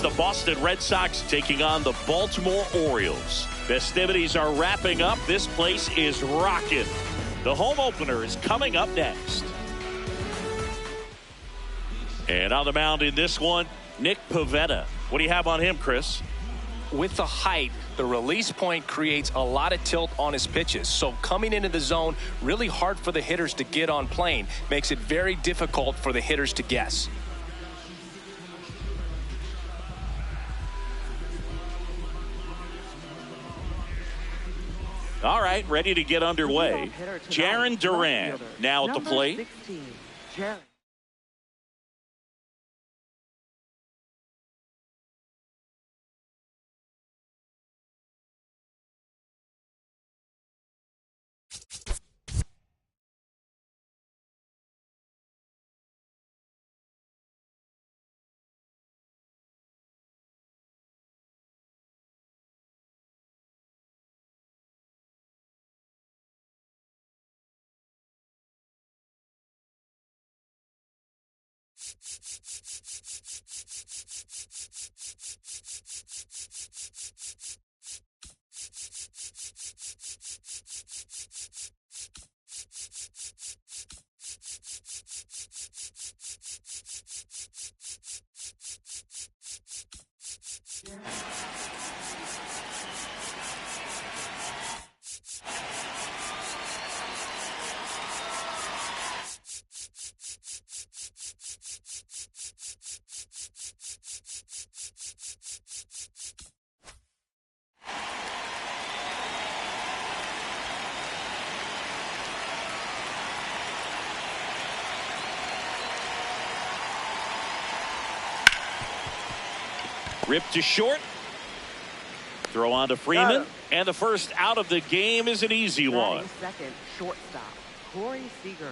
the Boston Red Sox taking on the Baltimore Orioles. Festivities are wrapping up. This place is rocking. The home opener is coming up next. And on the mound in this one, Nick Pivetta. What do you have on him, Chris? With the height, the release point creates a lot of tilt on his pitches. So coming into the zone, really hard for the hitters to get on plane. Makes it very difficult for the hitters to guess. All right, ready to get underway. Jarren Duran now at the plate. Ripped to short. Throw on to Freeman. And the first out of the game is an easy one. Second, shortstop, Corey Seager.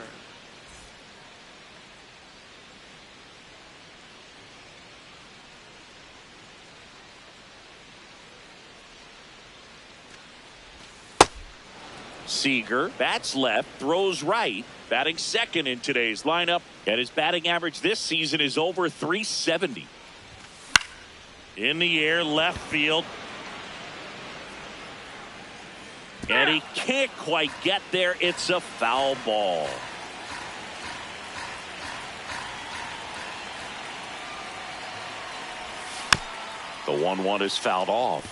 Seager bats left, throws right, batting second in today's lineup. And his batting average this season is over .370. In the air, left field. And he can't quite get there. It's a foul ball. The 1-1 is fouled off.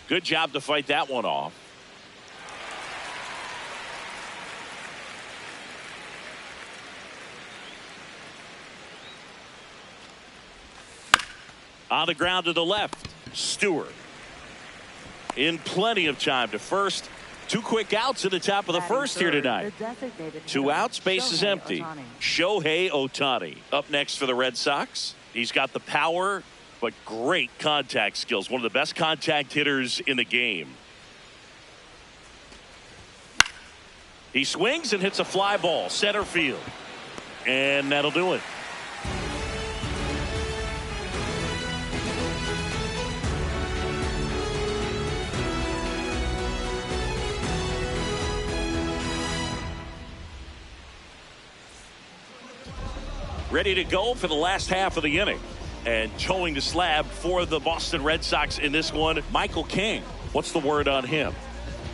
Good job to fight that one off. On the ground to the left, Stewart. In plenty of time to first. 2 quick outs at the top of the first here tonight. 2 outs, base is empty. Shohei Ohtani up next for the Red Sox. He's got the power, but great contact skills. One of the best contact hitters in the game. He swings and hits a fly ball, center field. And that'll do it. Ready to go for the last half of the inning. And towing the slab for the Boston Red Sox in this one, Michael King. What's the word on him?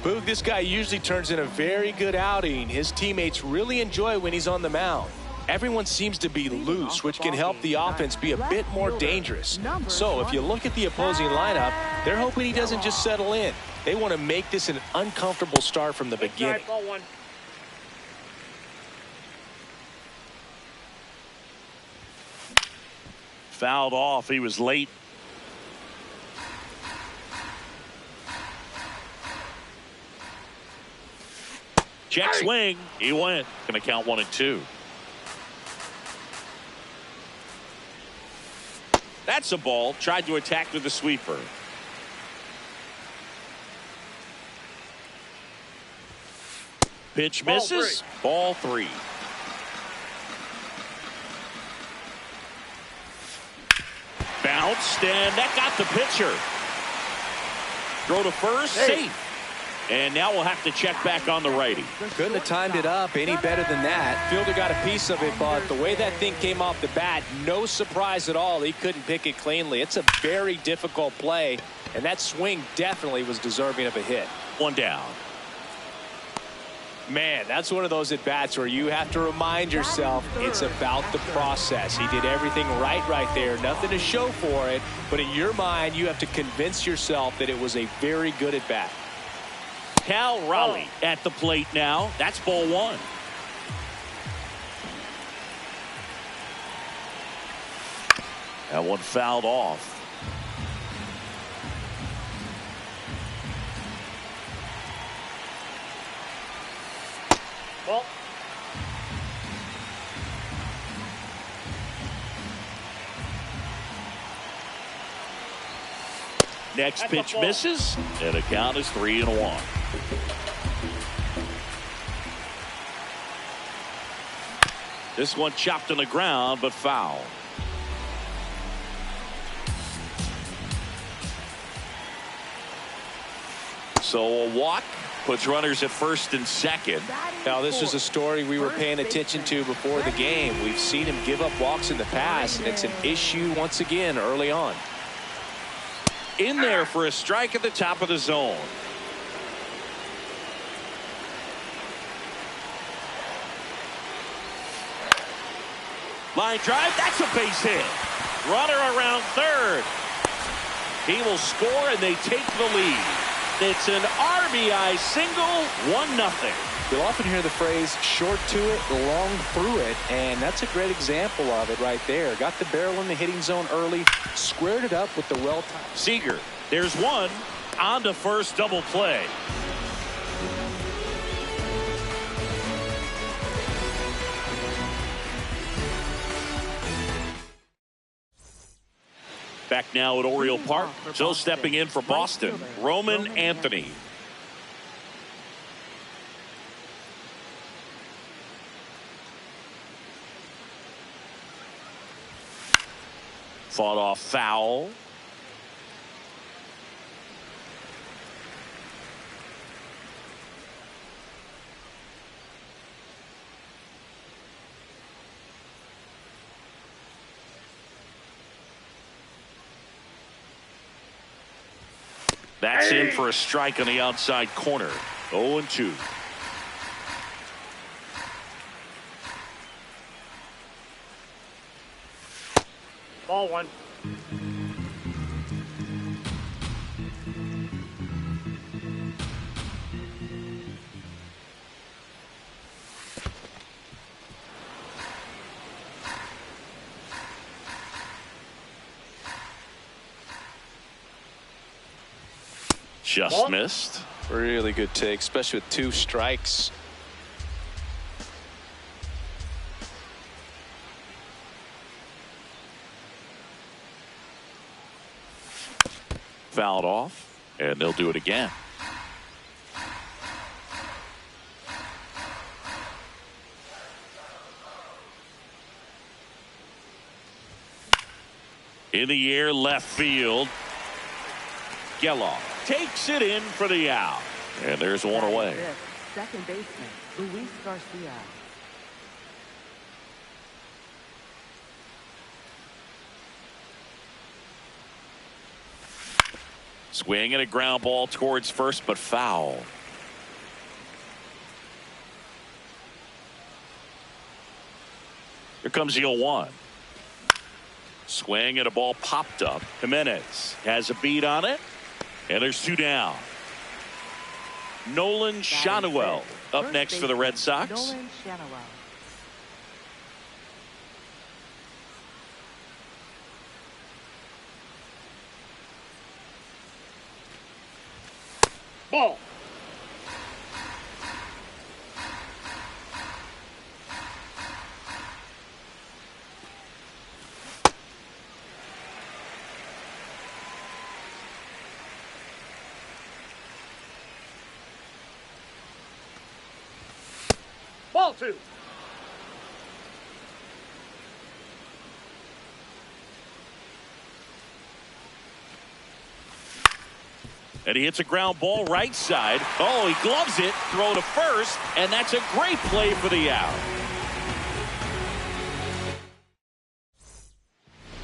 Boog, this guy usually turns in a very good outing. His teammates really enjoy when he's on the mound. Everyone seems to be loose, which can help the offense be a bit more dangerous. So if you look at the opposing lineup, they're hoping he doesn't just settle in. They want to make this an uncomfortable start from the beginning. Fouled off. He was late. Check swing. He went. Going to count 1 and 2. That's a ball. Tried to attack with the sweeper. Pitch misses. Ball 3. Bounced, and that got the pitcher. Throw to first, safe. And now we'll have to check back on the righty. Couldn't have timed it up any better than that. Fielder got a piece of it, but the way that thing came off the bat, no surprise at all. He couldn't pick it cleanly. It's a very difficult play, and that swing definitely was deserving of a hit. One down. Man, that's one of those at-bats where you have to remind yourself it's about the process. He did everything right there. Nothing to show for it, but in your mind, you have to convince yourself that it was a very good at-bat. Cal Raleigh at the plate now. That's ball one. That one fouled off. Well, next pitch misses, and the count is 3-1. This one chopped on the ground, but foul. So a walk puts runners at first and second. Now, this is a story we were paying attention to before the game. We've seen him give up walks in the past, and it's an issue once again early on. In there for a strike at the top of the zone. Line drive, that's a base hit. Runner around third. He will score, and they take the lead. It's an RBI single, 1-0. You'll often hear the phrase short to it, long through it, and that's a great example of it right there. Got the barrel in the hitting zone early, squared it up with the well-timed. Seager, there's one on to first, double play. Back now at Oriole Park. So stepping in for Boston, Roman Anthony. Fought off foul. That's in for a strike on the outside corner. 0-2. ball one. Just missed. Really good take, especially with 2 strikes. Fouled off, and they'll do it again. In the air, left field. Geloff takes it in for the out. And there's one away. Second baseman, Luis Garcia. Swing and a ground ball towards first, but foul. Here comes the 0-1. Swing and a ball popped up. Jimenez has a beat on it. And there's 2 down. Nolan Schanuel up next for the Red Sox. Nolan Schanuel. Ball. Ball 2. And he hits a ground ball right side. Oh, he gloves it, throw to first, and that's a great play for the out.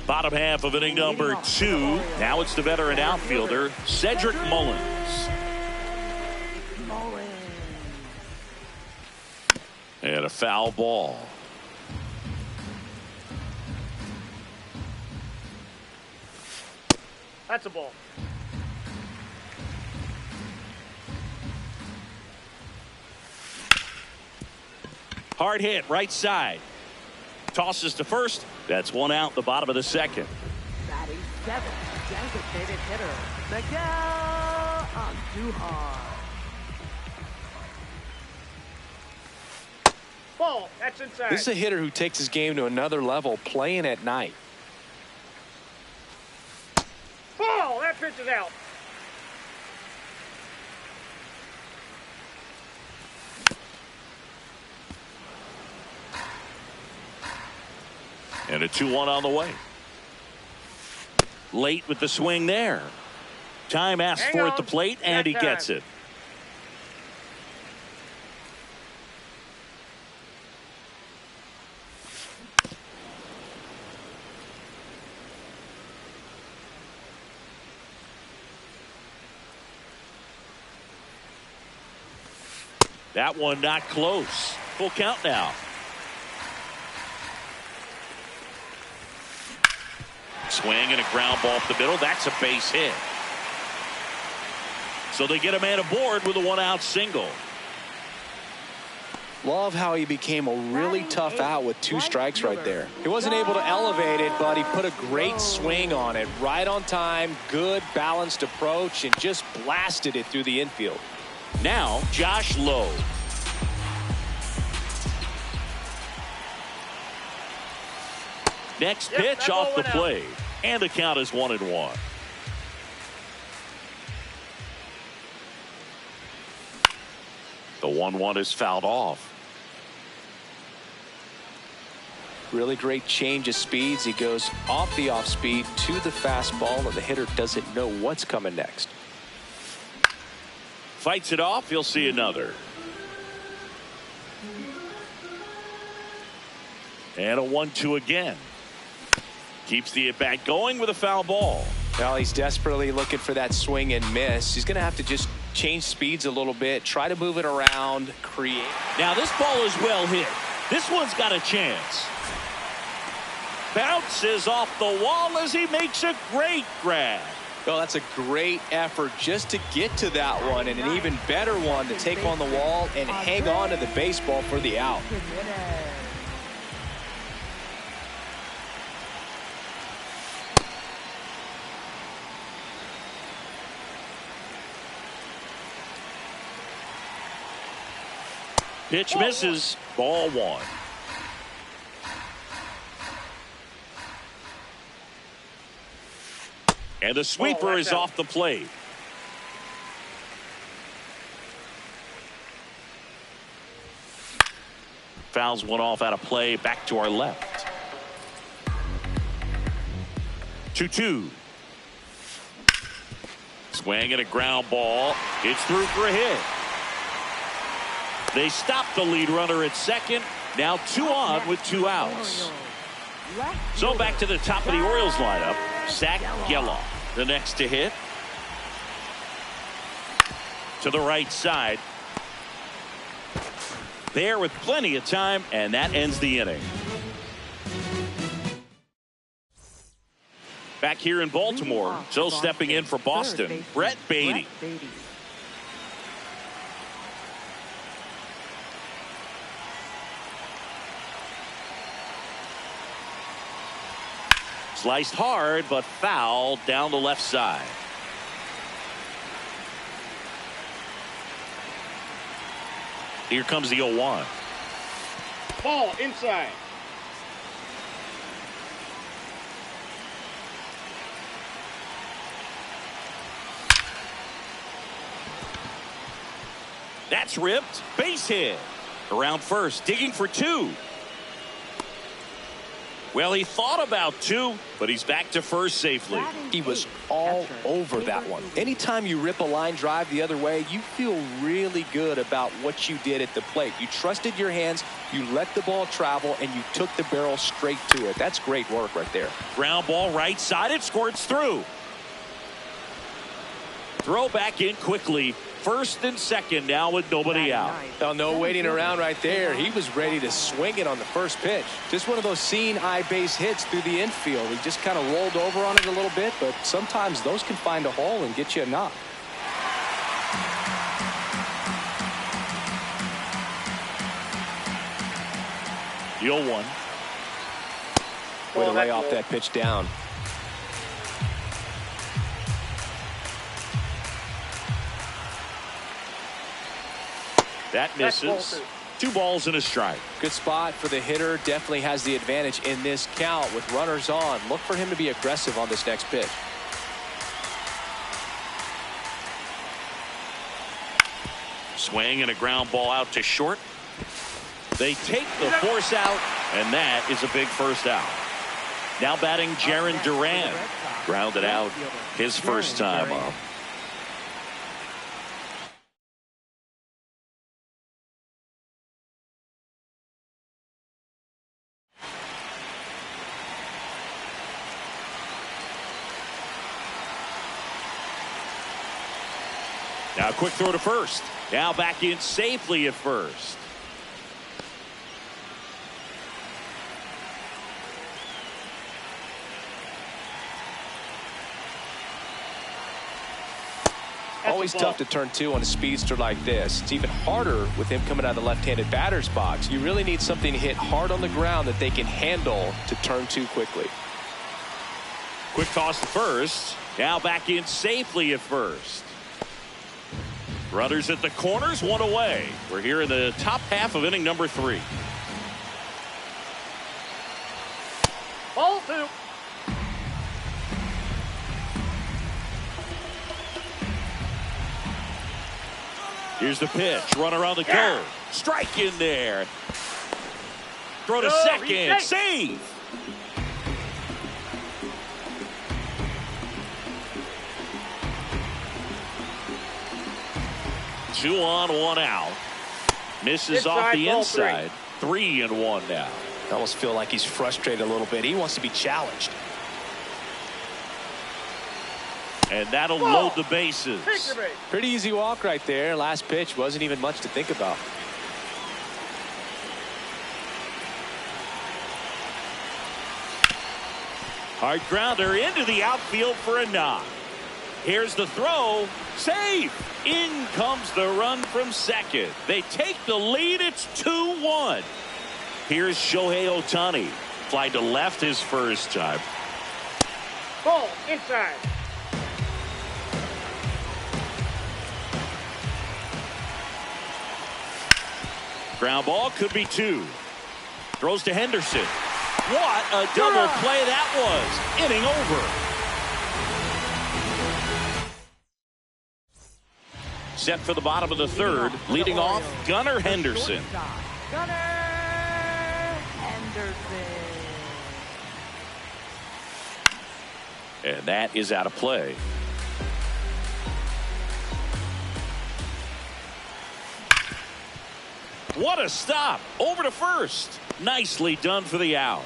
Bottom half of inning number 2. Now it's the veteran outfielder, Cedric Mullins. And a foul ball. That's a ball. Hard hit, right side. Tosses to first. That's one out, the bottom of the second. Batting 7, designated hitter, Miguel Andujar. Ball. That's inside. This is a hitter who takes his game to another level, playing at night. Ball. That pitch is out. And a 2-1 on the way. Late with the swing there. Time asked for at the plate, and he gets it. That one not close. Full count now. Swing and a ground ball up the middle. That's a base hit. So they get a man aboard with a 1-out single. Love how he became a really tough out with 2 strikes right there. He wasn't able to elevate it, but he put a great swing on it. Right on time, good balanced approach, and just blasted it through the infield. Now, Josh Lowe. Next pitch off the plate. And the count is 1-1. The 1-1 is fouled off. Really great change of speeds. He goes off the off speed to the fastball, and the hitter doesn't know what's coming next. Fights it off. He'll see another. And a 1-2 again. Keeps the at-bat going with a foul ball. Well, he's desperately looking for that swing and miss. He's going to have to just change speeds a little bit, try to move it around, create. Now this ball is well hit. This one's got a chance. Bounces off the wall as he makes a great grab. Well, that's a great effort just to get to that one, and an even better one to take on the wall and hang on to the baseball for the out. Pitch misses. Ball 1. And the sweeper is off the plate. Fouls one off out of play. Back to our left. 2-2. Swing and a ground ball. It's through for a hit. They stop the lead runner at second. Now 2 on with 2 outs. So back to the top of the Orioles lineup. Zach Geloff, the next to hit. To the right side. There with plenty of time, and that ends the inning. Back here in Baltimore, so stepping in for Boston, Brett Beatty. Sliced hard, but foul down the left side. Here comes the 0-1. Ball inside. That's ripped. Base hit. Around first, digging for 2. Well, he thought about 2, but he's back to first safely. He was all over that one. Anytime you rip a line drive the other way, you feel really good about what you did at the plate. You trusted your hands, you let the ball travel, and you took the barrel straight to it. That's great work right there. Ground ball right side. It squirts through. Throw back in quickly. First and second now with nobody out. Oh, no waiting around right there. He was ready to swing it on the first pitch. Just one of those seeing eye base hits through the infield. He just kind of rolled over on it a little bit, but sometimes those can find a hole and get you a knock. Deal 1. Way to lay off that pitch down. That misses. 2 balls and a strike. Good spot for the hitter. Definitely has the advantage in this count with runners on. Look for him to be aggressive on this next pitch. Swing and a ground ball out to short. They take the force out, and that is a big first out. Now batting Jaron Duran. Grounded out his first time up. Now a quick throw to first. Now back in safely at first. Always tough to turn 2 on a speedster like this. It's even harder with him coming out of the left-handed batter's box. You really need something to hit hard on the ground that they can handle to turn 2 quickly. Quick toss to first. Now back in safely at first. Runners at the corners, 1 away. We're here in the top half of inning number 3. Ball 2. Here's the pitch. Runner on the go. Strike in there. Throw to second. Save. Two on, 1 out. Misses off the inside. 3 and 1 now. I almost feel like he's frustrated a little bit. He wants to be challenged. And that'll load the bases. Pretty easy walk right there. Last pitch wasn't even much to think about. Hard grounder into the outfield for a knock. Here's the throw. Safe. In comes the run from second. They take the lead. It's 2-1. Here's Shohei Ohtani. Fly to left his first time. Ball inside. Ground ball could be 2. Throws to Henderson. What a double play that was. Inning over. Set for the bottom of the 3rd. Leading off, Gunnar Henderson. Gunnar Henderson. And that is out of play. What a stop. Over to first. Nicely done for the out.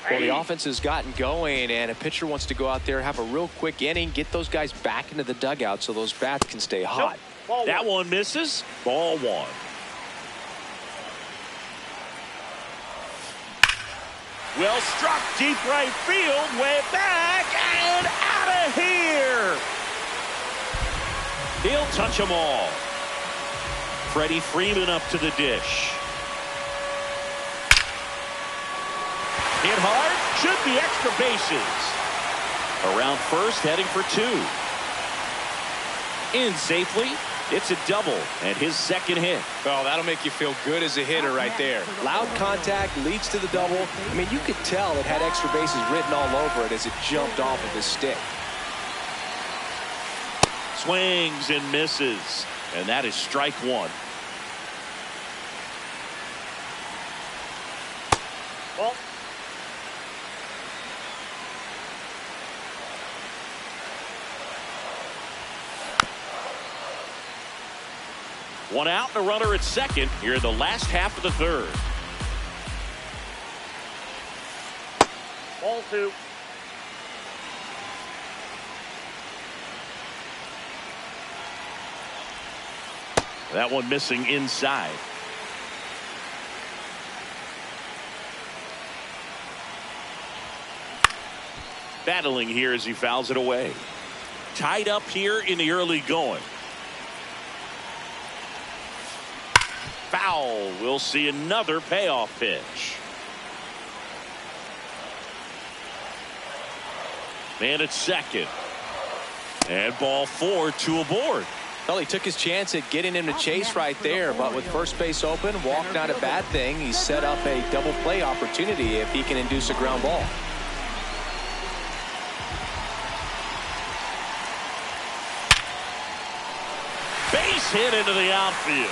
Well, the offense has gotten going, and a pitcher wants to go out there, have a real quick inning, get those guys back into the dugout so those bats can stay hot. That one misses. Ball 1. Well struck deep right field, way back and out of here. He'll touch them all. Freddie Freeman up to the dish. Hit hard, should be extra bases. Around first, heading for 2. In safely, it's a double and his second hit. Oh, that'll make you feel good as a hitter right there. Loud contact leads to the double. I mean, you could tell it had extra bases written all over it as it jumped off of his stick. Swings and misses. And that is strike one. Ball. One out and a runner at second here in the last half of the third. Ball 2. That one missing inside. Battling here as he fouls it away. Tied up here in the early going. Foul. We'll see another payoff pitch. Man at second. And ball 4, 2 aboard. Well, he took his chance at getting him to chase right there, but with first base open, walked not a bad thing. He set up a double play opportunity if he can induce a ground ball. Base hit into the outfield.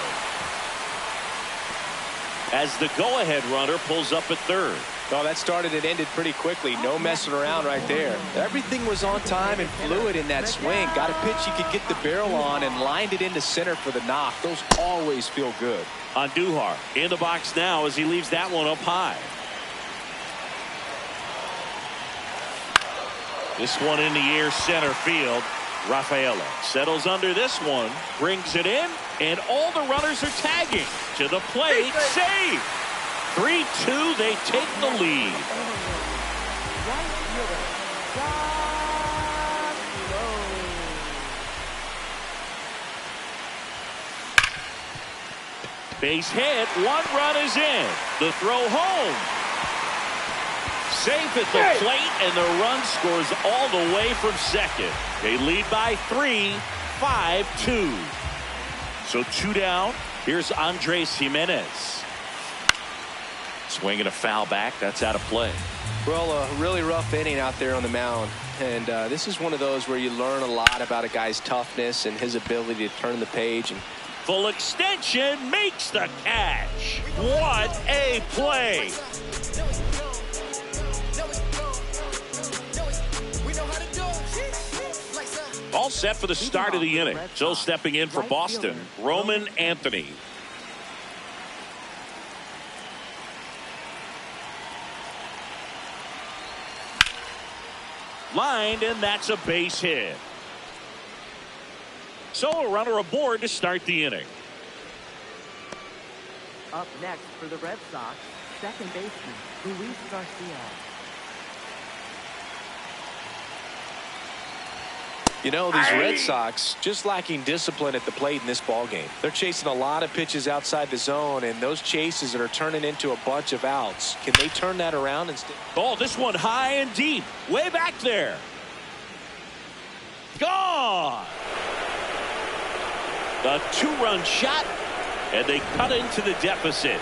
As the go-ahead runner pulls up at third. Oh, that started and ended pretty quickly. No messing around right there. Everything was on time and fluid in that swing. Got a pitch he could get the barrel on and lined it into center for the knock. Those always feel good. Andujar in the box now as he leaves that one up high. This one in the air center field. Rafaela settles under this one, brings it in, and all the runners are tagging to the plate. Save. 3-2, they take the lead. Base hit, 1 run is in. The throw home. Safe at the plate, and the run scores all the way from second. They lead by 3, 5-2. So 2 down. Here's Andres Jimenez. Swinging a foul back. That's out of play. Well, a really rough inning out there on the mound. And this is one of those where you learn a lot about a guy's toughness and his ability to turn the page. And full extension makes the catch. What a play. All set for the start of the inning. So stepping in for Boston, Roman Anthony. Lined, and that's a base hit. So a runner aboard to start the inning. Up next for the Red Sox, second baseman Luis Garcia. You know, these Red Sox just lacking discipline at the plate in this ballgame. They're chasing a lot of pitches outside the zone, and those chases that are turning into a bunch of outs. Can they turn that around instead? Oh, this one high and deep, way back there. Gone. The 2-run shot, and they cut into the deficit.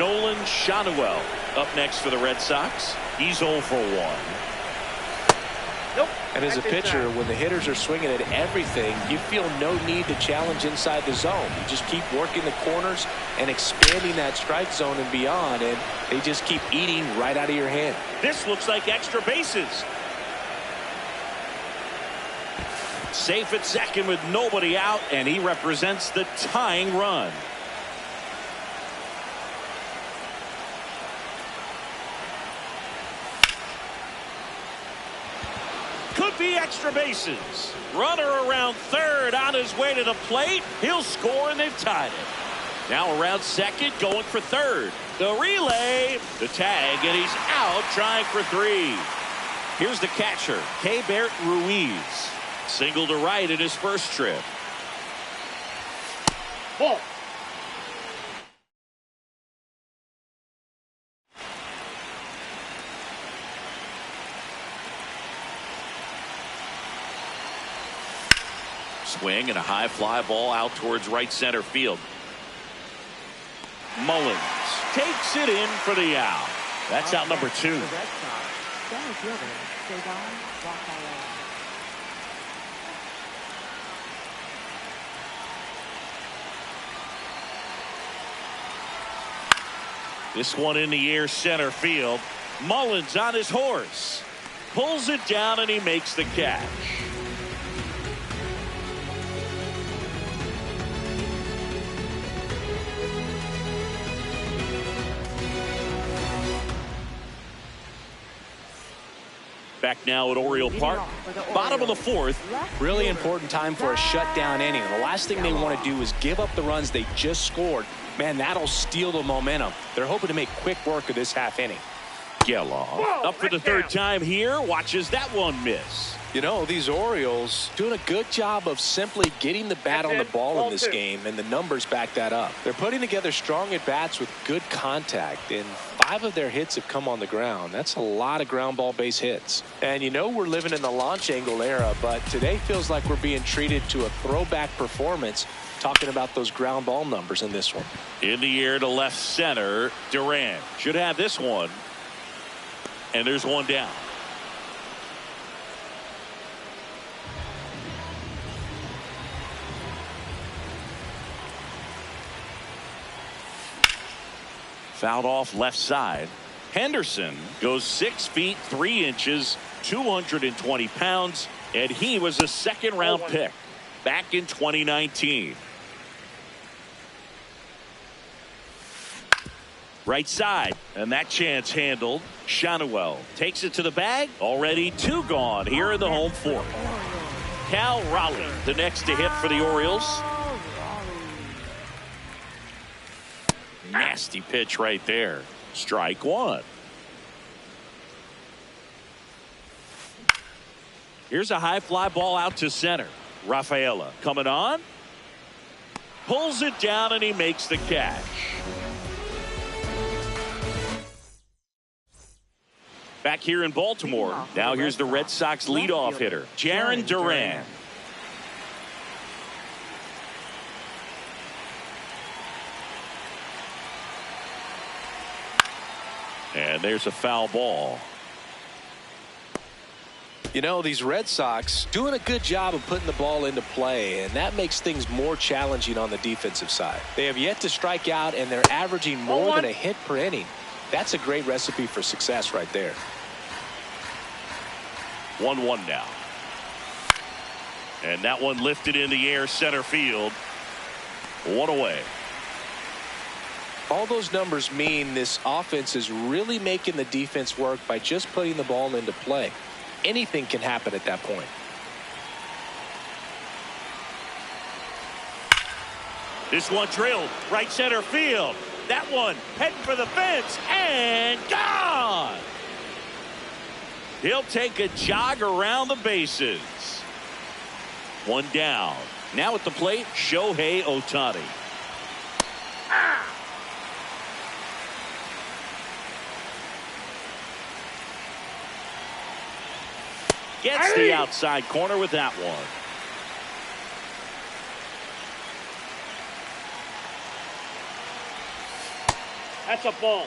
Nolan Schanuel up next for the Red Sox. He's 0 for 1. Nope. And as a pitcher, when the hitters are swinging at everything, you feel no need to challenge inside the zone. You just keep working the corners and expanding that strike zone and beyond, and they just keep eating right out of your hand. This looks like extra bases. Safe at second with nobody out, and he represents the tying run. Could be extra bases. Runner around third on his way to the plate. He'll score, and they've tied it. Now around second, going for third. The relay, the tag, and he's out trying for 3. Here's the catcher, Keibert Ruiz. Single to right in his first trip. Ball. Swing and a high fly ball out towards right center field. Mullins takes it in for the out. That's out number 2. The Red Sox, center fielder Cesar Rafaela. This one in the air center field. Mullins on his horse. Pulls it down and he makes the catch. Back now at Oriole Park. Bottom of the fourth. Really important time for a shutdown inning. The last thing they want to do is give up the runs they just scored. Man, that'll steal the momentum. They're hoping to make quick work of this half inning. Geloff up for the third time here. Watches that one miss. You know, these Orioles doing a good job of simply getting the bat on the ball in this game, and the numbers back that up. They're putting together strong at-bats with good contact, and 5 of their hits have come on the ground. That's a lot of ground ball base hits. And you know we're living in the launch angle era, but today feels like we're being treated to a throwback performance, talking about those ground ball numbers in this one. In the air to left center. Duran should have this one. And there's one down. Fouled off left side. Henderson goes 6 feet 3 inches, 220 pounds, and he was a second-round pick back in 2019. Right side, and that chance handled. Shanuel takes it to the bag. Already 2 gone here in the home fourth. Cal Raleigh, the next to hit for the Orioles. Nasty pitch right there. Strike 1. Here's a high fly ball out to center. Rafaela coming on. Pulls it down and he makes the catch. Back here in Baltimore. Now here's the Red Sox leadoff hitter, Jarren Duran. And there's a foul ball. You know, these Red Sox doing a good job of putting the ball into play, and that makes things more challenging on the defensive side. They have yet to strike out, and they're averaging more than a hit per inning. That's a great recipe for success right there. 1-1 now. And that one lifted in the air center field. 1 away. All those numbers mean this offense is really making the defense work by just putting the ball into play. Anything can happen at that point. This one drilled right center field. That one heading for the fence and gone. He'll take a jog around the bases. 1 down. Now at the plate, Shohei Ohtani. Gets the outside corner with that one. That's a ball.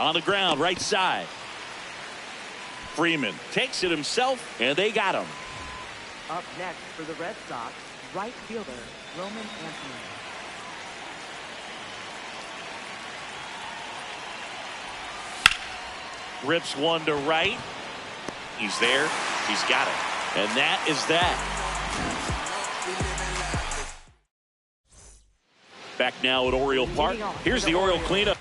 On the ground, right side. Freeman takes it himself, and they got him. Up next for the Red Sox, right fielder Roman Anthony. Rips one to right. He's there. He's got it. And that is that. Back now at Oriole Park. Here's the Oriole cleanup.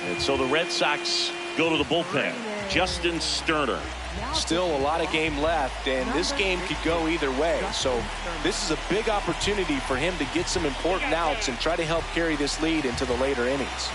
And so the Red Sox go to the bullpen. Justin Sterner. Still a lot of game left, and this game could go either way. So this is a big opportunity for him to get some important outs and try to help carry this lead into the later innings.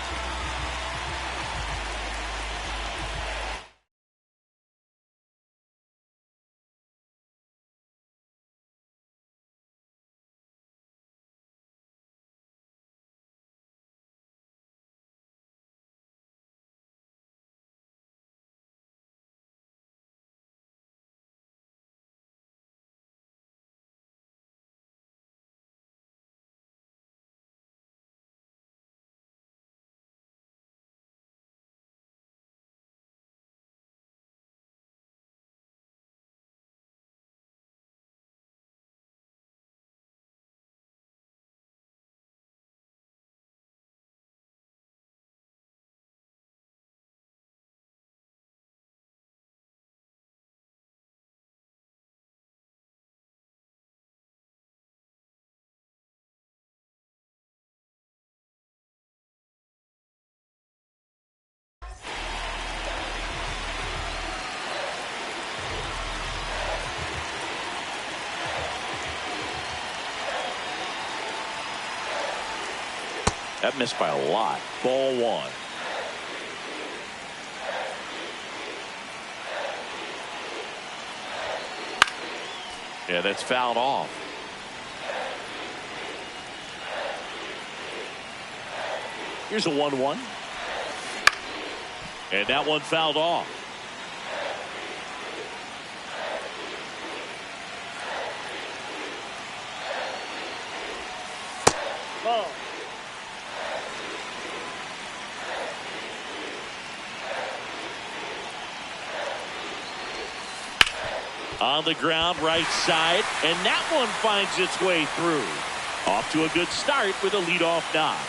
That missed by a lot. Ball one. Yeah, that's fouled off. Here's a 1-1. And that one fouled off. Ball. On the ground, right side, and that one finds its way through. Off to a good start with a leadoff knock.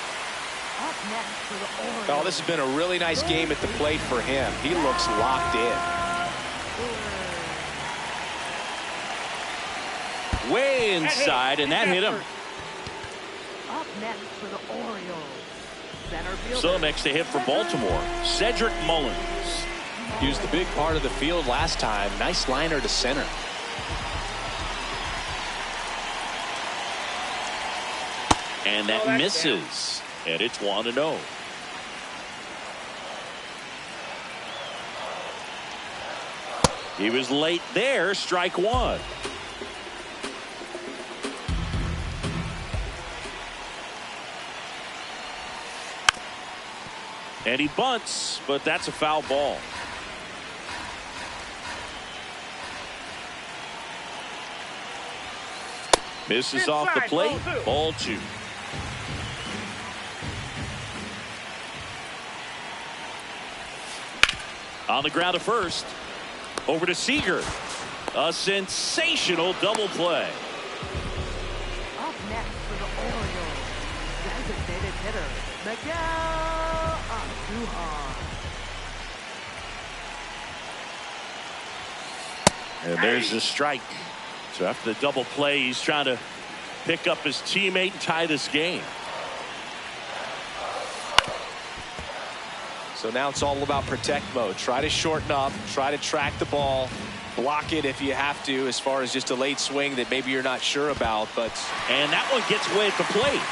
Up next for the Orioles. Oh, this has been a really nice game at the plate for him. He looks locked in. Way inside, and that hit him. Up next for the Orioles. Center fielder. So next to hit for Baltimore, Cedric Mullins. He was the big part of the field last time. Nice liner to center. And that misses. And it's 1-0. He was late there. Strike one. And he bunts, but that's a foul ball. Misses off the plate. Ball two. On the ground to first. Over to Seager. A sensational double play. Up next for the Orioles. Designated hitter, Miguel Andujar. And there's the strike. So after the double play, he's trying to pick up his teammate and tie this game. So now it's all about protect mode. Try to shorten up, try to track the ball, block it if you have to, as far as just a late swing that maybe you're not sure about. And that one gets away at the plate.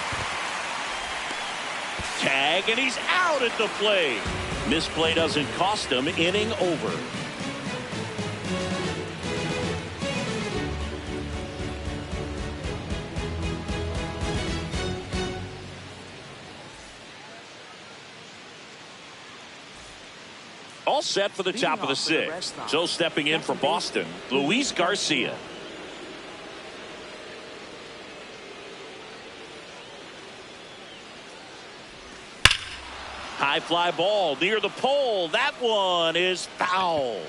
Tag, and he's out at the plate. Misplay doesn't cost him. Inning over. All set for the top of the sixth. So stepping in for Boston, Luis Garcia. High fly ball near the pole. That one is foul.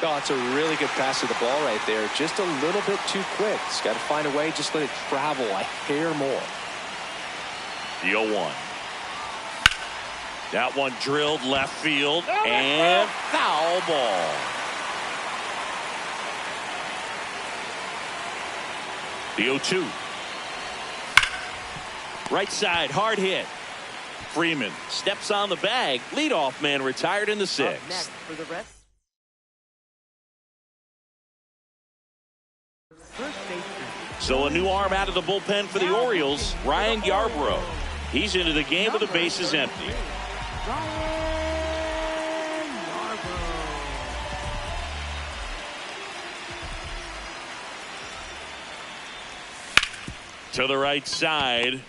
Oh, it's a really good pass to the ball right there. Just a little bit too quick. He's got to find a way. Just let it travel a hair more. The 0-1. That one drilled left field and foul ball. The 0-2. Right side, hard hit. Freeman steps on the bag. Leadoff man retired in the Up sixth. next for the Red First baseman. So a new arm out of the bullpen for the Orioles, Ryan Yarbrough. He's into the game with the bases empty. Ryan Yarbrough. To the right side.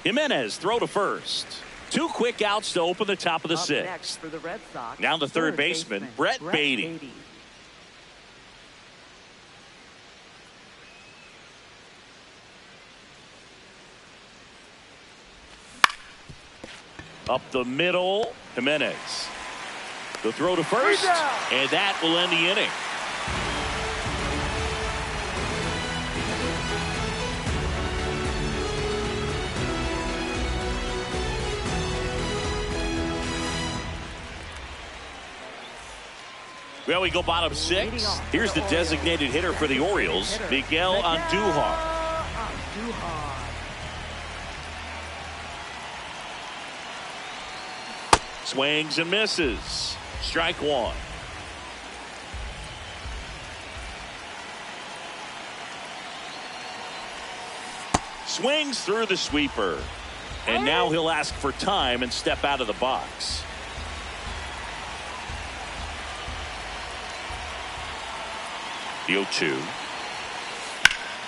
Jimenez throw to first. 2 quick outs to open the top of the Up sixth. next for the Red Sox, Now the third baseman, Brett Beatty. Up the middle, Jimenez. The throw to first, and that will end the inning. Well, we go bottom 6. Here's the designated hitter for the Orioles, Miguel Andujar. Swings and misses. Strike 1. Swings through the sweeper. And now he'll ask for time and step out of the box. The 0-2.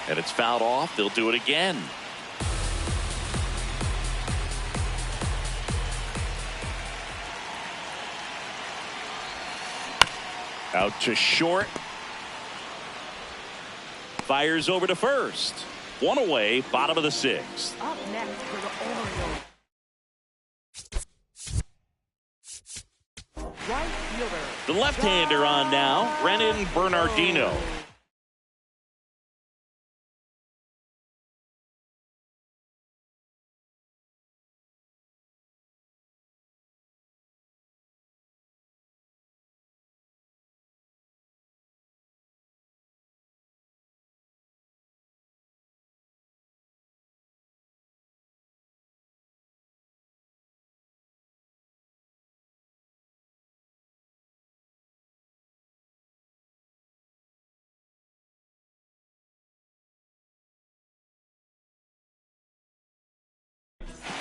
And it's fouled off. They'll do it again. Out to short. Fires over to first. 1 away, bottom of the 6th. Up next for the Orioles. Right fielder. The left-hander on now, Brennan Bernardino.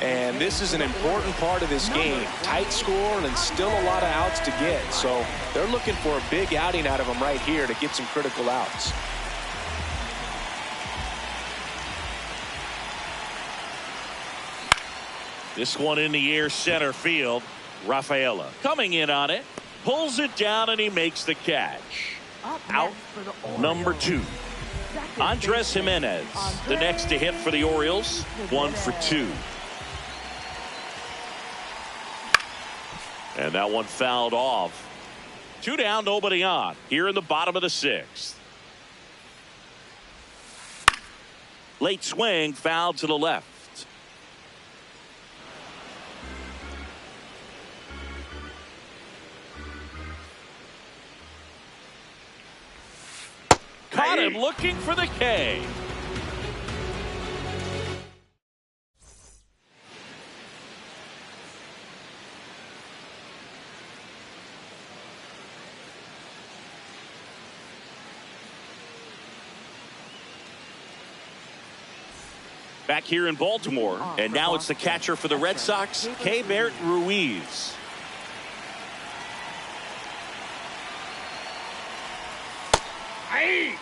And this is an important part of this game. Tight score and still a lot of outs to get. So they're looking for a big outing out of them right here to get some critical outs. This one in the air, center field. Rafaela coming in on it. Pulls it down and he makes the catch. Out number 2. Andres Jimenez, the next to hit for the Orioles. 1 for 2. And that one fouled off. 2 down, nobody on. Here in the bottom of the 6th. Late swing, fouled to the left. Caught him looking for the K. Back here in Baltimore, and now it's the catcher for the Red Sox, Keibert Ruiz. Hey!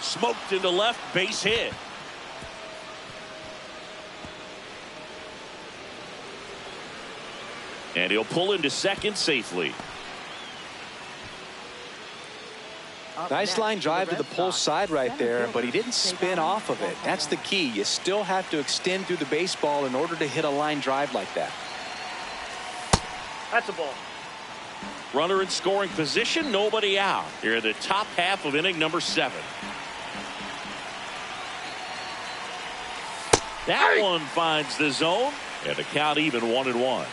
Smoked into left, base hit. And he'll pull into second safely. Nice line drive to the pull side right there, but he didn't spin off of it. That's the key. You still have to extend through the baseball in order to hit a line drive like that. That's a ball. Runner in scoring position, nobody out. Here in the top half of inning number 7. That one finds the zone, and the count even 1-1.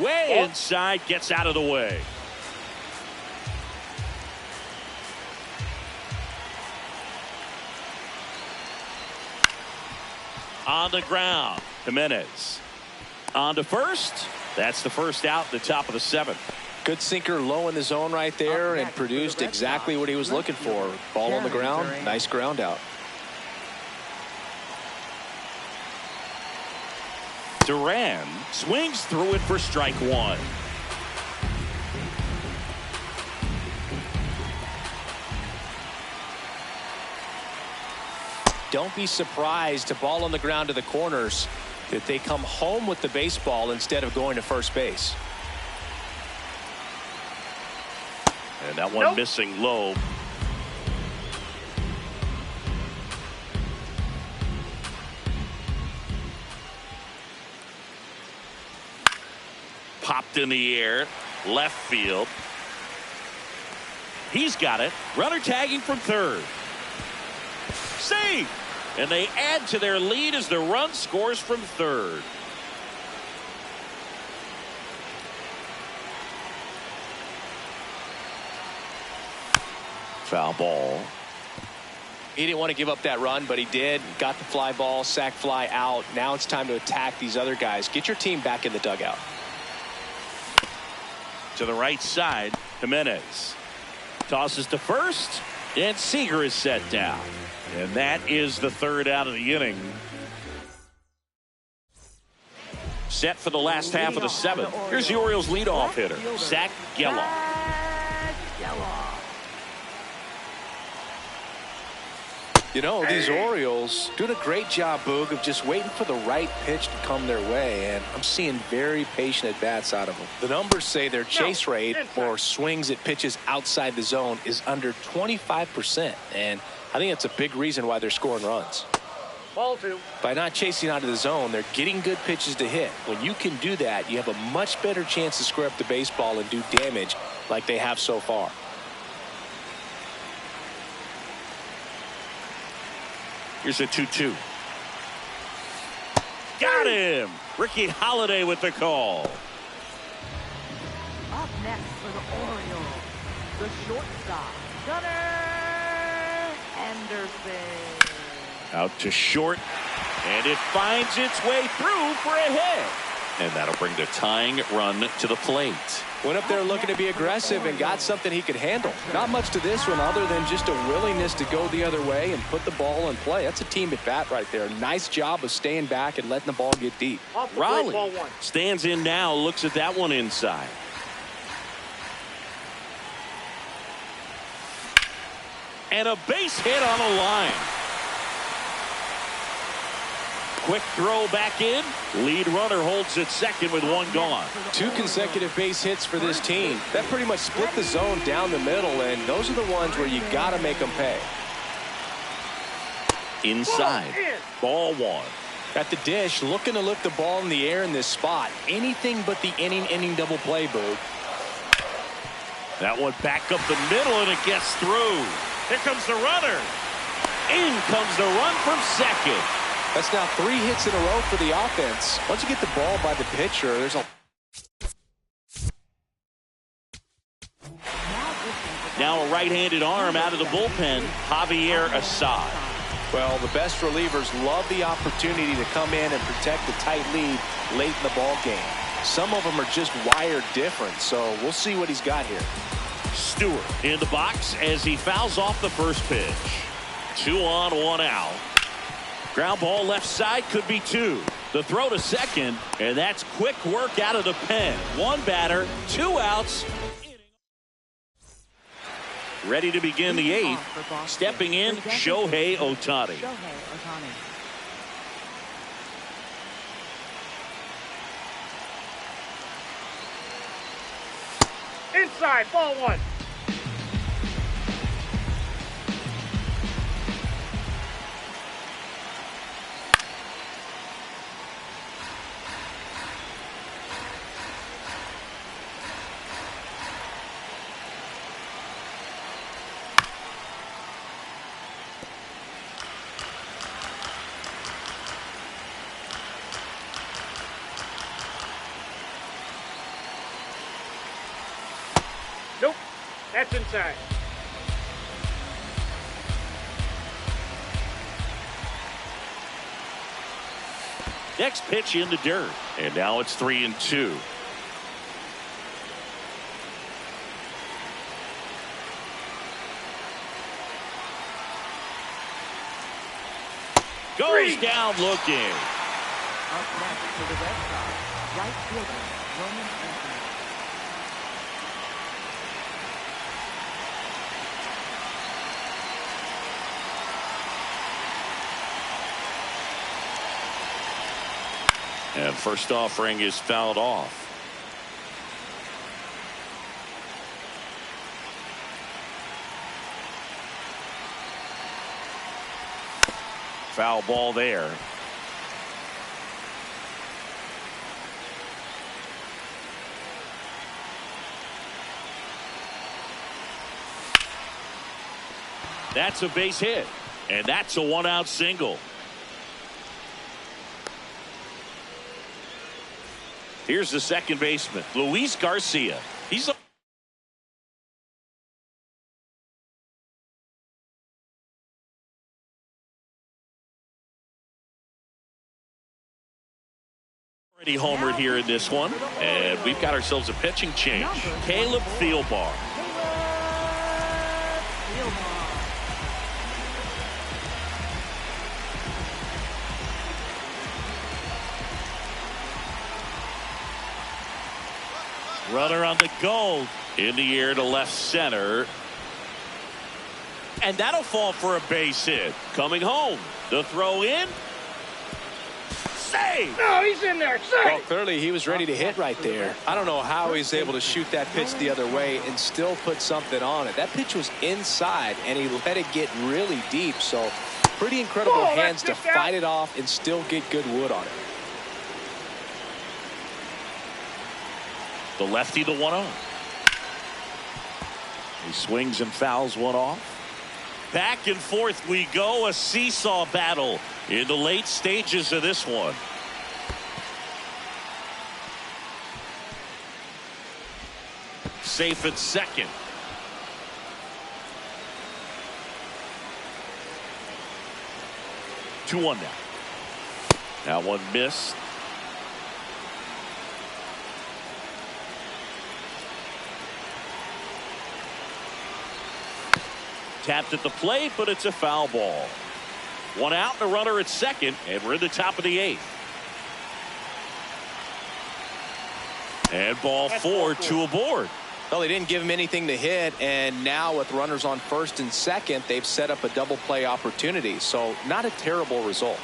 Way inside, gets out of the way. On the ground, Jimenez. On to first. That's the first out at the top of the 7th. Good sinker low in the zone right there and produced exactly what he was looking for. Ball on the ground, nice ground out. Duran swings through it for strike 1. Don't be surprised to ball on the ground to the corners that they come home with the baseball instead of going to first base. And that one missing low. Popped in the air, left field. He's got it. Runner tagging from third. Save! And they add to their lead as the run scores from third. Foul ball. He didn't want to give up that run, but he did. Got the fly ball, sac fly out. Now it's time to attack these other guys. Get your team back in the dugout. To the right side, Jimenez tosses to first, and Seager is set down. And that is the third out of the inning. Set for the last half of the 7th. Here's the Orioles leadoff hitter, Zach Geloff. You know, these Orioles doing a great job, Boog, of just waiting for the right pitch to come their way, and I'm seeing very patient at-bats out of them. The numbers say their chase rate, or swings at pitches outside the zone, is under 25%, and I think that's a big reason why they're scoring runs. Ball 2. By not chasing out of the zone, they're getting good pitches to hit. When you can do that, you have a much better chance to square up the baseball and do damage like they have so far. Here's a 2-2. Got him! Ricky Holiday with the call. Up next for the Orioles, the shortstop, Gunnar Henderson. Out to short, and it finds its way through for a hit. And that'll bring the tying run to the plate. Went up there looking to be aggressive and got something he could handle. Not much to this one other than just a willingness to go the other way and put the ball in play. That's a team at bat right there. Nice job of staying back and letting the ball get deep. Raleigh stands in now, looks at that one inside. And a base hit on a line. Quick throw back in. Lead runner holds at second with one gone. 2 consecutive base hits for this team. That pretty much split the zone down the middle, and those are the ones where you got to make them pay. Inside. Ball 1. At the dish, looking to lift the ball in the air in this spot. Anything but the inning double play, Boog. That one back up the middle, and it gets through. Here comes the runner. In comes the run from second. That's now 3 hits in a row for the offense. Once you get the ball by the pitcher, there's a... Now a right-handed arm out of the bullpen, Javier Assad. Well, the best relievers love the opportunity to come in and protect a tight lead late in the ball game. Some of them are just wired different, so we'll see what he's got here. Stewart in the box as he fouls off the first pitch. 2 on, 1 out. Ground ball left side, could be 2. The throw to second, and that's quick work out of the pen. 1 batter, 2 outs. Ready to begin the 8th. Stepping in, Shohei Ohtani. Inside, ball 1. Nope. That's inside. Next pitch in the dirt. And now it's 3-2. Goes down looking. Up next for the Red Sox, right fielder, Roman Anthony. And first offering is fouled off. Foul ball there. That's a base hit. And that's a one-out single. Here's the second baseman, Luis Garcia. He's already homered here in this one. And we've got ourselves a pitching change. Caleb Thielbar. Runner on the go in the air to left center. And that'll fall for a base hit. Coming home. The throw in. Save! No, he's in there. Save! Well, clearly he was ready to hit right there. I don't know how he's able to shoot that pitch the other way and still put something on it. That pitch was inside, and he let it get really deep. So pretty incredible hands to fight it off and still get good wood on it. The lefty, the 1-0. He swings and fouls one off. Back and forth we go. A seesaw battle in the late stages of this one. Safe at second. Two one now. That one missed. Tapped at the plate, but it's a foul ball. One out and a runner at second, and we're in the top of the 8th. And ball 4, 2 aboard. Well, they didn't give him anything to hit, and now with runners on first and second, they've set up a double play opportunity. So not a terrible result.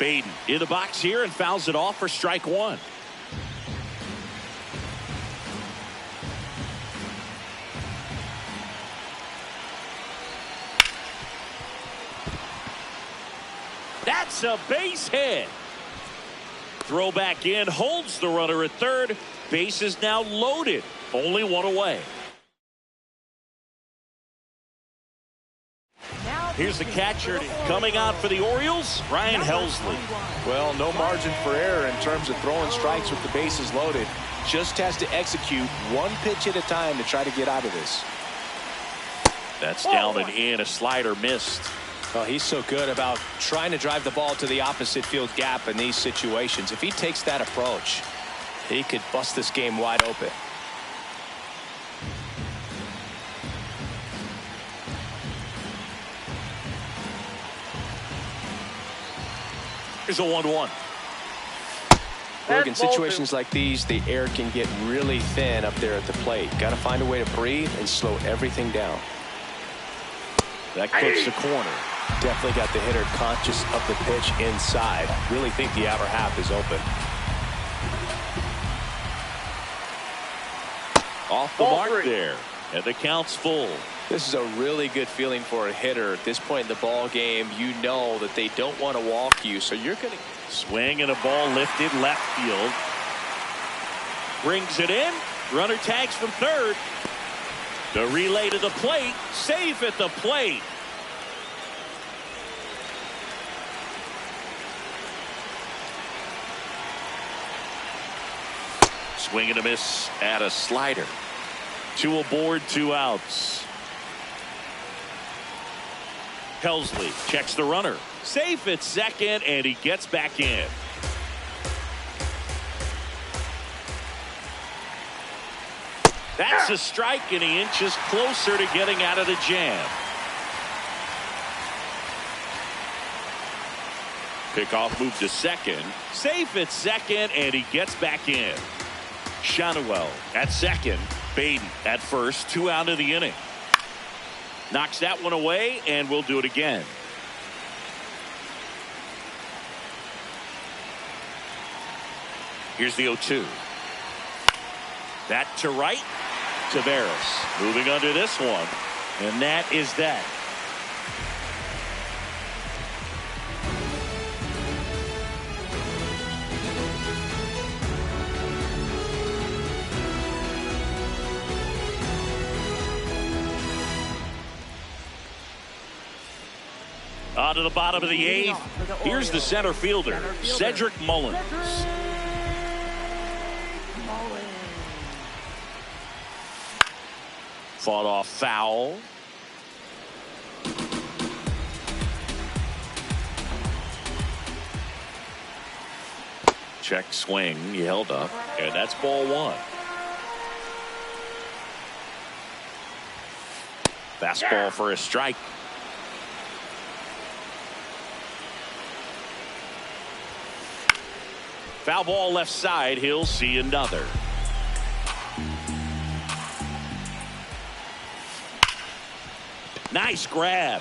Baden in the box here and fouls it off for strike 1. That's a base hit. Throw back in, holds the runner at third. Base is now loaded. Only one away. Here's the catcher coming out for the Orioles, Ryan Helsley. Well, no margin for error in terms of throwing strikes with the bases loaded. Just has to execute one pitch at a time to try to get out of this. That's down and in. A slider missed. Well, he's so good about trying to drive the ball to the opposite field gap in these situations. If he takes that approach, he could bust this game wide open. Here's a 1-1. Look, in situations like these, the air can get really thin up there at the plate. Got to find a way to breathe and slow everything down. That clips the corner. Definitely got the hitter conscious of the pitch inside. Really think the outer half is open. Off the mark there. And the count's full. This is a really good feeling for a hitter at this point in the ball game. You know that they don't want to walk you, so you're going to swing and a ball lifted left field. Brings it in. Runner tags from third. The relay to the plate. Safe at the plate. Swing and a miss at a slider. Two aboard, 2 outs. Helsley checks the runner. Safe at second, and he gets back in. That's a strike, and he inches closer to getting out of the jam. Pickoff move to second. Safe at second, and he gets back in. Shanuel at second. Baden at first. 2 out of the inning. Knocks that one away, and we'll do it again. Here's the 0-2. That to right. Taveras moving under this one. And that is that. On to the bottom of the 8th. Here's the center fielder, Cedric Mullins. Fought off foul. Check swing. He held up. And that's ball 1. Fastball for a strike. Foul ball left side. He'll see another. Nice grab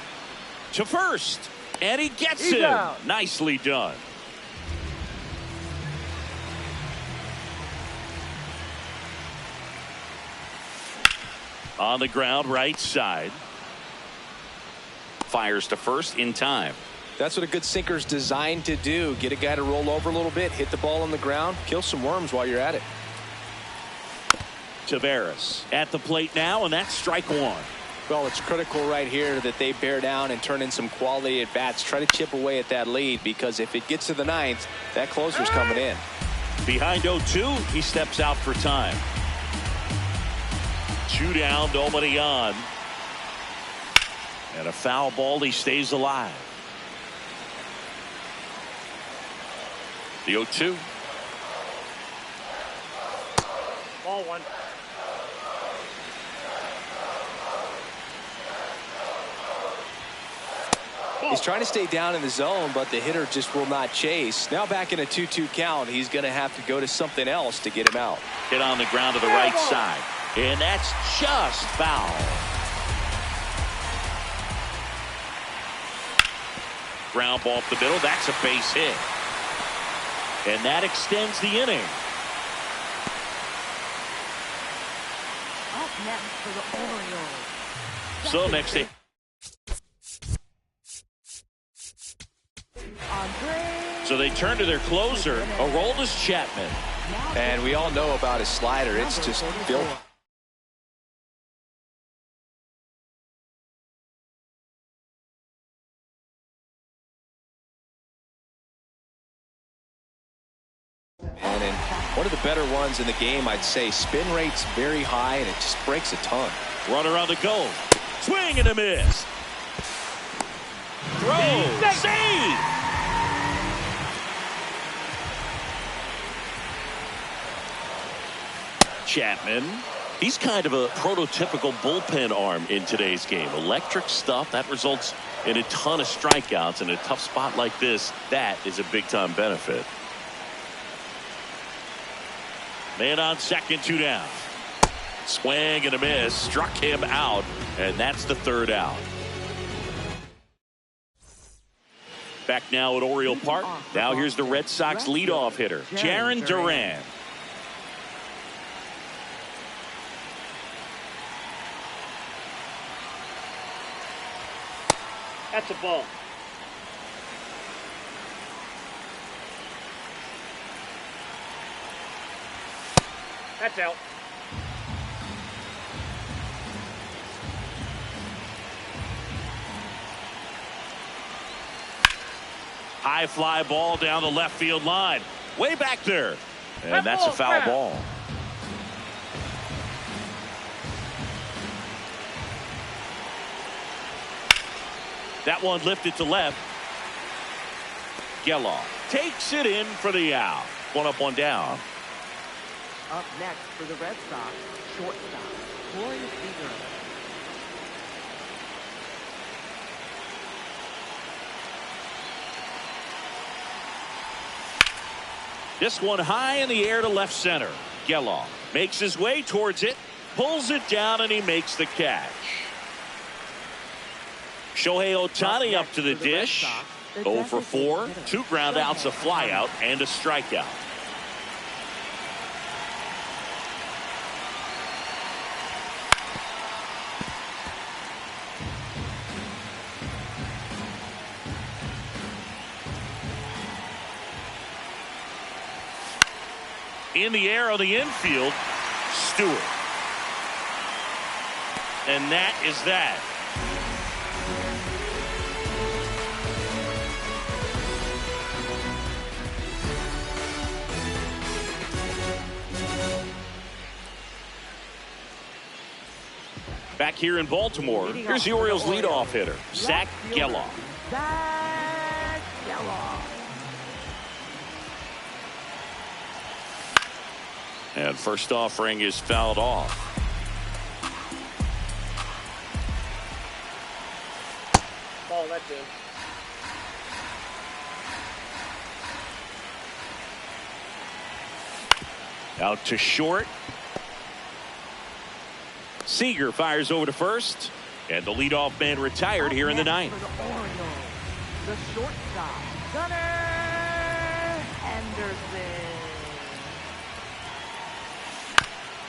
to first, and he gets it. Nicely done. On the ground, right side. Fires to first in time. That's what a good sinker's designed to do. Get a guy to roll over a little bit, hit the ball on the ground, kill some worms while you're at it. Taveras at the plate now, and that's strike 1. Well, it's critical right here that they bear down and turn in some quality at bats. Try to chip away at that lead, because if it gets to the 9th, that closer's coming in. Behind 0-2, he steps out for time. 2 down, nobody on. And a foul ball, he stays alive. The 0-2. Ball 1. He's trying to stay down in the zone, but the hitter just will not chase. Now back in a 2-2 count, he's going to have to go to something else to get him out. Hit on the ground to the right side. And that's just foul. Ground ball up the middle. That's a base hit. And that extends the inning. Up next for the Orioles. So next day. So they turn to their closer, Aroldis Chapman. And we all know about his slider. It's just built. And in one of the better ones in the game, I'd say spin rate's very high, and it just breaks a ton. Runner on the goal. Swing and a miss. Throw. Save. Chapman. He's kind of a prototypical bullpen arm in today's game. Electric stuff that results in a ton of strikeouts. In a tough spot like this, that is a big time benefit. Man on second, 2 down. Swing and a miss. Struck him out, and that's the 3rd out. Back now at Oriole Park. Now here's the Red Sox leadoff hitter, Jarren Duran. That's a ball. That's out. High fly ball down the left field line. Way back there. And that's a foul ball. That one lifted to left. Geloff takes it in for the out. One up, one down. Up next for the Red Sox, shortstop, Corey Seager. This one high in the air to left center. Geloff makes his way towards it, pulls it down, and he makes the catch. Shohei Ohtani up to the dish. 0 for 4, 2 ground outs, a flyout, and a strikeout. In the air on the infield, Stewart. And that is that. Back here in Baltimore, here's the Orioles leadoff hitter, Zach Geloff. Zach Geloff. And first offering is fouled off. Ball, that's in. Out to short. Seager fires over to first, and the leadoff man retired here in the ninth. For the Orioles, the shortstop, Gunnar Henderson.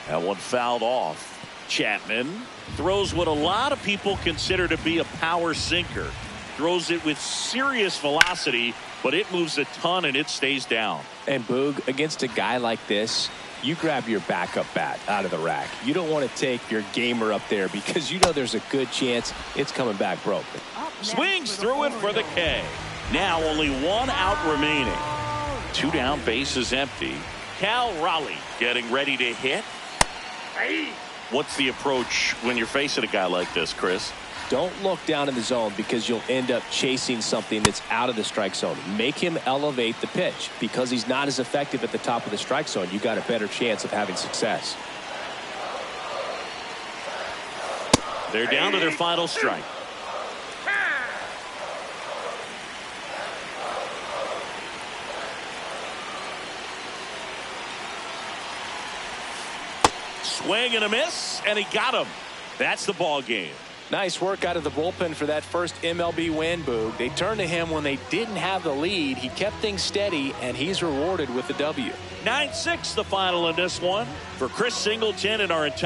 That one fouled off. Chapman throws what a lot of people consider to be a power sinker. Throws it with serious velocity, but it moves a ton and it stays down. And Boog, against a guy like this, you grab your backup bat out of the rack. You don't want to take your gamer up there because you know there's a good chance it's coming back broken. Swings through it for the K. Now only 1 out remaining. 2 down, bases empty. Cal Raleigh getting ready to hit. What's the approach when you're facing a guy like this, Chris? Don't look down in the zone because you'll end up chasing something that's out of the strike zone. Make him elevate the pitch. Because he's not as effective at the top of the strike zone, you got a better chance of having success. They're down to their final strike. Swing and a miss, and he got him. That's the ball game. Nice work out of the bullpen for that first MLB win, Boog. They turned to him when they didn't have the lead. He kept things steady, and he's rewarded with the W. 9-6 the final in this one. For Chris Singleton and our entire